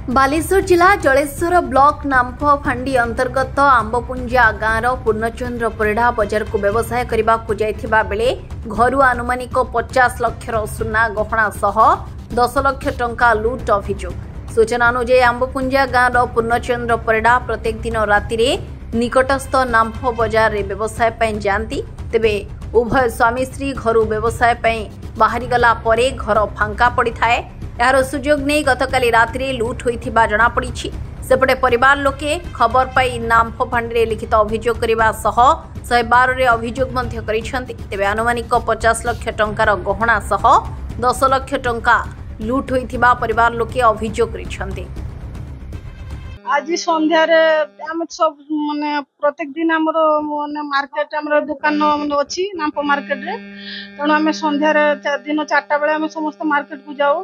बालेश्वर जिला जलेश्वर ब्लॉक नाम्फाफांडी अंतर्गत आंबपुंजा गाँवर पूर्णचंद्र परिड़ा बजार को व्यवसाय करने को जाइथिबा बेले घरु आनुमानिक 50 लक्षर सुना गहना सह 10 लाख टंका लुट अभियोग। सूचना अनुसार आंबपुंजा गाँवर पूर्णचंद्र परिड़ा प्रत्येक दिन राति निकटस्थ नाम्फ बजार रे व्यवसाय पई जांती। तेबे उभय स्वामी स्त्री घर व्यवसाय पई बाहरी गला परे घर फांका पड़ी थाए। यार सुजोग नहीं गतकाली रात्रि लुट होइथिबा जणा पड़िछि। सेपटे परिवार लोके खबर पाई नाम्फाफांडी लिखित अभियोग करने सह 112 रे अभियोग मध्य करिसेंति। तेबे आनुमानिक 50 लाख टंकार गहना सह 10 लाख टंका लुट होइथिबा परिवार लोके अभियोग करिसेंति। आज संध्यार आम सब माने प्रत्येक दिन आमर माने मार्केट आमर दुकान अच्छी नाम्फ मार्केट रे तेणु आम संध्यार दिन 4टा बेले आम समस्त मार्केट को जाऊ।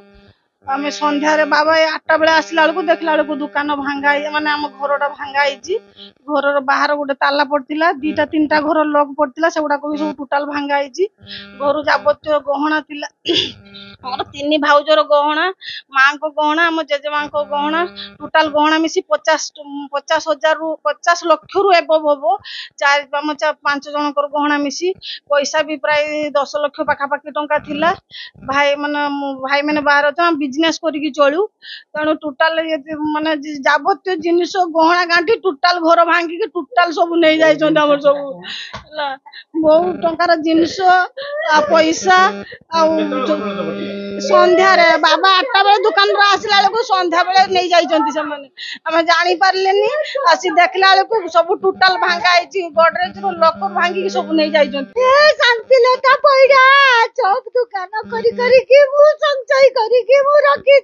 आम संध्यार बाबा 8टा बेले आसला बेलू देखला बेलू दुकान भांगा माने आम घरटा भांगा घर बाहर गोटे ताला पड़ता 2टा 3टा घर लॉक पड़ता से गुड़ाक भी सब टोटाल भांगा घर जाबतीय गहना थिला मोर 3 भाउजर गहना माँ को गहना आम जेजेमा को गहना टोटाल गहना मिसी 50,000 रु 50 लक्ष रु एबव हम 5 जन गहना मिसी पैसा भी प्राय 10 लक्ष पाखापाखि टंका थिला। भाई मैंने बाहर अच्छा बिजनेस करके चलू तेणु टोटाल माने जाबतीय जिनिस गहना गांठी टोटाल घर भांगिक टोटाल सब नहीं जाइए सब बहुत टंकार जिनिस पैसा संध्यार बाबा 8टा बेले दुकान आसला बेलू संध्या बेले नहीं जाने जानी पारे आसी देखला बेलू सब टोटाल भांगा गडरेज लकर भांगिक सब नहीं जाइए। शांतिलता पैड़ा सब दुकान संचय करके रखी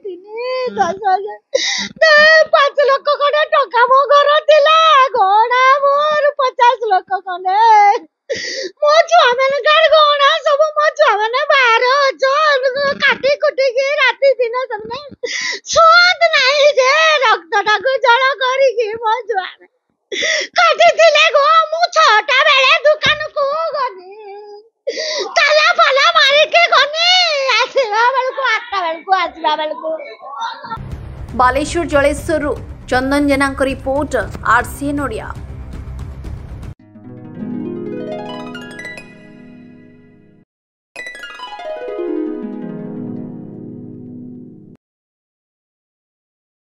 5 लाख खंडे टका मो घर थिला गहना मोर 50 लाख खंडे मो छुआ मैंने गहना सब मो छुआ मैंने बाहर काटी कुटी के राति दिन सबने स्वाद नहीं जे रक्तटा को जल करी मो छुआ काटी थिले गो मु 6टा बेले दुकान को गनी ताला फाला मारी के गनी आसला बेलको 8टा बेलको आसला बेलको। बालेश्वर जलेश्वर चंदन जेना रिपोर्ट RCN ओडिया।